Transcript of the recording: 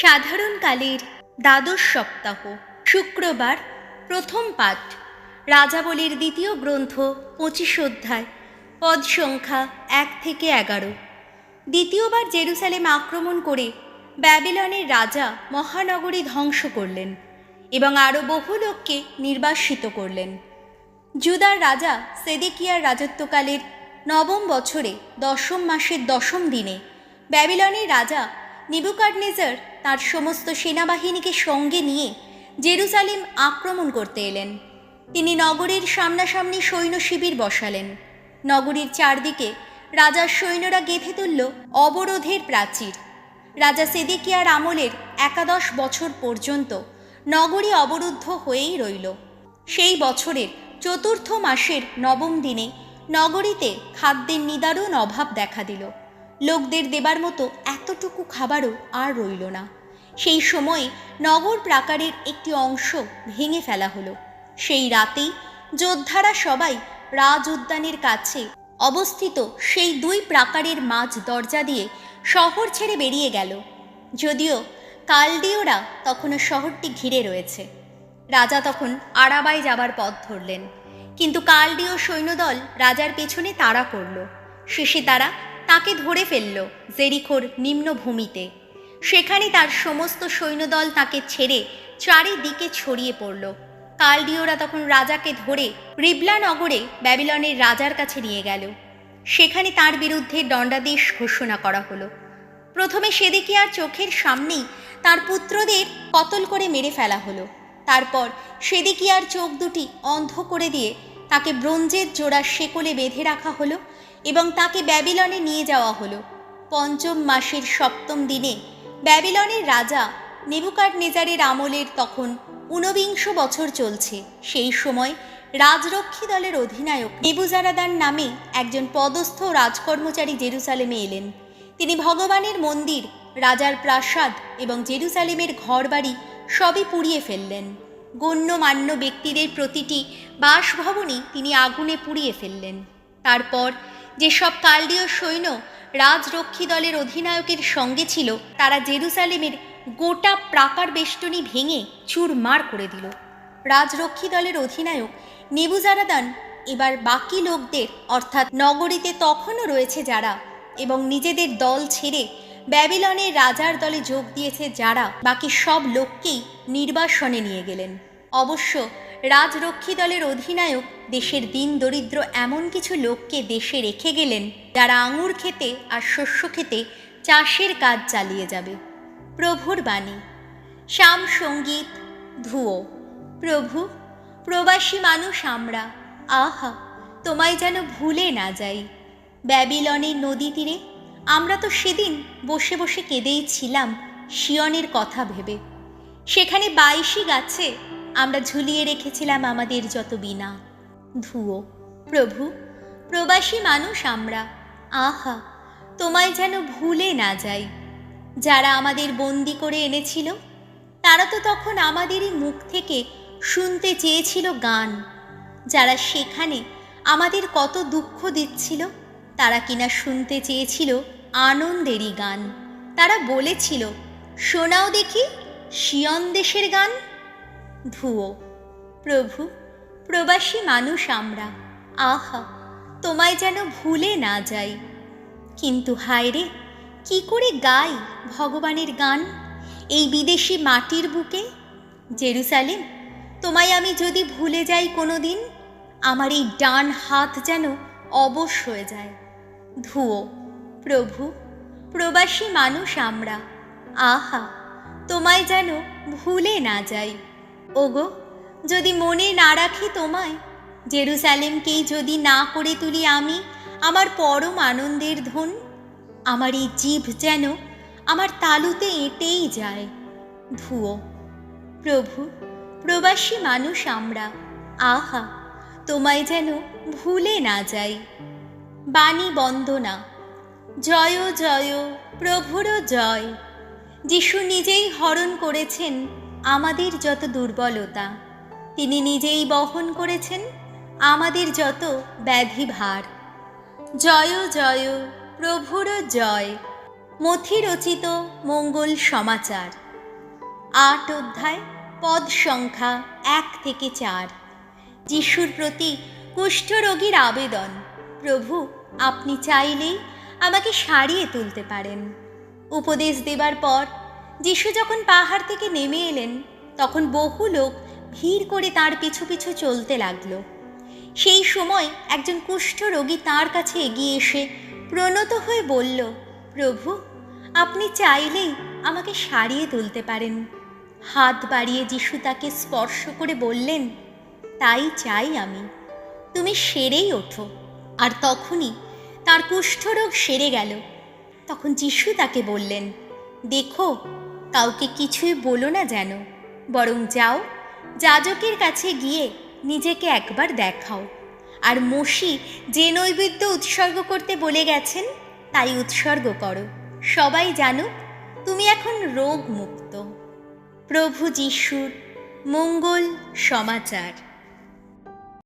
সাধারণকালের দ্বাদশ সপ্তাহ শুক্রবার প্রথম পাঠ রাজাবলীর দ্বিতীয় গ্রন্থ 25 অধ্যায় পদ সংখ্যা 1 থেকে 11। দ্বিতীয়বার জেরুসালেম আক্রমণ করে ব্যাবিলনের রাজা মহানগরী ধ্বংস করলেন এবং আরও বহু লোককে নির্বাসিত করলেন। জুদার রাজা সেদেকিয়ার রাজত্বকালের 9ম বছরে 10ম মাসের 10ম দিনে ব্যাবিলনের রাজা নেবুকাদনেজার তার সমস্ত সেনাবাহিনীকে সঙ্গে নিয়ে জেরুসালেম আক্রমণ করতে এলেন। তিনি নগরীর সামনাসামনি সৈন্য শিবির বসালেন। নগরীর চারদিকে রাজার সৈন্যরা গেঁথে তুলল অবরোধের প্রাচীর। রাজা সেদেকিয়ার আমলের 11 বছর পর্যন্ত নগরী অবরুদ্ধ হয়েই রইল। সেই বছরের 4র্থ মাসের 9ম দিনে নগরীতে খাদ্যের নিদারুণ অভাব দেখা দিল। লোকদের দেবার মতো এতটুকু খাবারও আর রইল না। সেই সময়ে নগর প্রাকারের একটি অংশ ভেঙে ফেলা হলো। সেই রাতেই যোদ্ধারা সবাই রাজ উদ্যানের কাছে অবস্থিত সেই 2 প্রাকারের মাঝ দরজা দিয়ে শহর ছেড়ে বেরিয়ে গেল। যদিও কালদীয়রা তখনও শহরটি ঘিরে রয়েছে। রাজা তখন আরাবায় যাবার পথ ধরলেন, কিন্তু কালদীয় সৈন্যদল রাজার পেছনে তাড়া করল। শেষে তারা তাকে ধরে ফেলল জেরিকোর নিম্নভূমিতে। সেখানে তার সমস্ত সৈন্যদল তাকে ছেড়ে চারিদিকে ছড়িয়ে পড়ল। কালদীয়রা তখন রাজাকে ধরে রিবলা নগরে ব্যাবিলনের রাজার কাছে নিয়ে গেল। সেখানে তার বিরুদ্ধে দণ্ডাদেশ ঘোষণা করা হলো। প্রথমে সেদেকিয়ার চোখের সামনেই তার পুত্রদের কতল করে মেরে ফেলা হলো। তারপর সেদেকিয়ার চোখ দুটি অন্ধ করে দিয়ে তাকে ব্রোঞ্জের জোড়া শেকলে বেঁধে রাখা হলো এবং তাকে ব্যাবিলনে নিয়ে যাওয়া হলো। 5ম মাসের 7ম দিনে ব্যাবিলনের রাজা নেবুকাদনেজারের আমলের তখন 49 বছর চলছে। সেই সময় রাজরক্ষী দলের অধিনায়ক নেবুজারাদান নামে একজন পদস্থ রাজকর্মচারী জেরুসালেমে এলেন। তিনি ভগবানের মন্দির, রাজার প্রাসাদ এবং জেরুসালেমের ঘরবাড়ি সবই পুড়িয়ে ফেললেন। গণ্যমান্য ব্যক্তিদের প্রতিটি বাসভবনই তিনি আগুনে পুড়িয়ে ফেললেন। তারপর যেসব কালদীয় সৈন্য রাজরক্ষী দলের অধিনায়কের সঙ্গে ছিল, তারা জেরুসালেমের গোটা প্রাকার বেষ্টনী ভেঙে চুরমার করে দিল। রাজরক্ষী দলের অধিনায়ক নেবুজারাদান এবার বাকি লোকদের, অর্থাৎ নগরীতে তখনও রয়েছে যারা এবং নিজেদের দল ছেড়ে ব্যাবিলনের রাজার দলে যোগ দিয়েছে যারা, বাকি সব লোককেই নির্বাসনে নিয়ে গেলেন। অবশ্য রাজরক্ষী দলের অধিনায়ক দেশের দিন দরিদ্র এমন কিছু লোককে দেশে রেখে গেলেন যারা আঙুর খেতে আর শস্য খেতে চাষের কাজ চালিয়ে যাবে। প্রভুর বাণী। শ্যাম সঙ্গীত ধুয়ো। প্রভু, প্রবাসী মানুষ আমরা, আহা তোমায় যেন ভুলে না যাই। ব্যাবিলনের নদী তীরে আমরা তো সেদিন বসে বসে কেঁদেই ছিলাম সিয়নের কথা ভেবে। সেখানে 22 গাছে আমরা ঝুলিয়ে রেখেছিলাম আমাদের যত বীণা। ধুয়ো। প্রভু, প্রবাসী মানুষ আমরা, আহা তোমায় যেন ভুলে না যাই। যারা আমাদের বন্দি করে এনেছিল তারা তো তখন আমাদেরই মুখ থেকে শুনতে চেয়েছিল গান। যারা সেখানে আমাদের কত দুঃখ দিচ্ছিল তারা কিনা শুনতে চেয়েছিল আনন্দেরই গান। তারা বলেছিল, শোনাও দেখি সিয়ন দেশের গান। ধুয়ো। প্রভু, প্রবাসী মানুষ আমরা, আহা তোমায় যেন ভুলে না যাই। কিন্তু হায় রে, কি করে গাই ভগবানের গান এই বিদেশি মাটির বুকে? জেরুসালেম, তোমায় আমি যদি ভুলে যাই কোনো দিন, আমার এই ডান হাত যেন অবশ হয়ে যায়। ধুয়ো। প্রভু, প্রবাসী মানুষ আমরা, আহা তোমায় যেন ভুলে না যাই। ওগো, যদি মনে না রাখি তোমায়, জেরুসালেমকেই যদি না করে তুলি আমি আমার পরম আনন্দের ধন, আমার এই জিভ যেন আমার তালুতে এঁটেই যায়। ধুয়ো। প্রভু, প্রবাসী মানুষ আমরা, আহা তোমায় যেন ভুলে না যাই। বাণী বন্দনা। জয় জয় প্রভুর জয়। যিশু নিজেই হরণ করেছেন আমাদের যত দুর্বলতা। তিনি নিজেই বহন করেছেন আমাদের যত ব্যাধি ভার। জয় জয় প্রভুর জয়। মথি রচিত মঙ্গল সমাচার। 8 অধ্যায়, পদ সংখ্যা 1 থেকে 4। যিশুর প্রতি কুষ্ঠরোগীর আবেদন। প্রভু, আপনি চাইলেই আমাকে সারিয়ে তুলতে পারেন। উপদেশ দেবার পর যিশু যখন পাহাড় থেকে নেমে এলেন, তখন বহু লোক ভিড় করে তার পিছু পিছু চলতে লাগলো। সেই সময় একজন কুষ্ঠরোগী তার কাছে এগিয়ে এসে প্রণত হয়ে বলল, প্রভু, আপনি চাইলেই আমাকে সারিয়ে তুলতে পারেন। হাত বাড়িয়ে যিশু তাকে স্পর্শ করে বললেন, তাই চাই আমি, তুমি সেরেই ওঠো। আর তখনই তার কুষ্ঠরোগ সেরে গেল। তখন যিশু তাকে বললেন, দেখো, কাউকে কিছুই বলো না যেন, বরং যাও, যাজকের কাছে গিয়ে নিজেকে একবার দেখাও, আর মসি যে নৈবেদ্য উৎসর্গ করতে বলে গেছেন তাই উৎসর্গ করো। সবাই জানুক তুমি এখন রোগ মুক্ত। প্রভু যিশুর মঙ্গল সমাচার।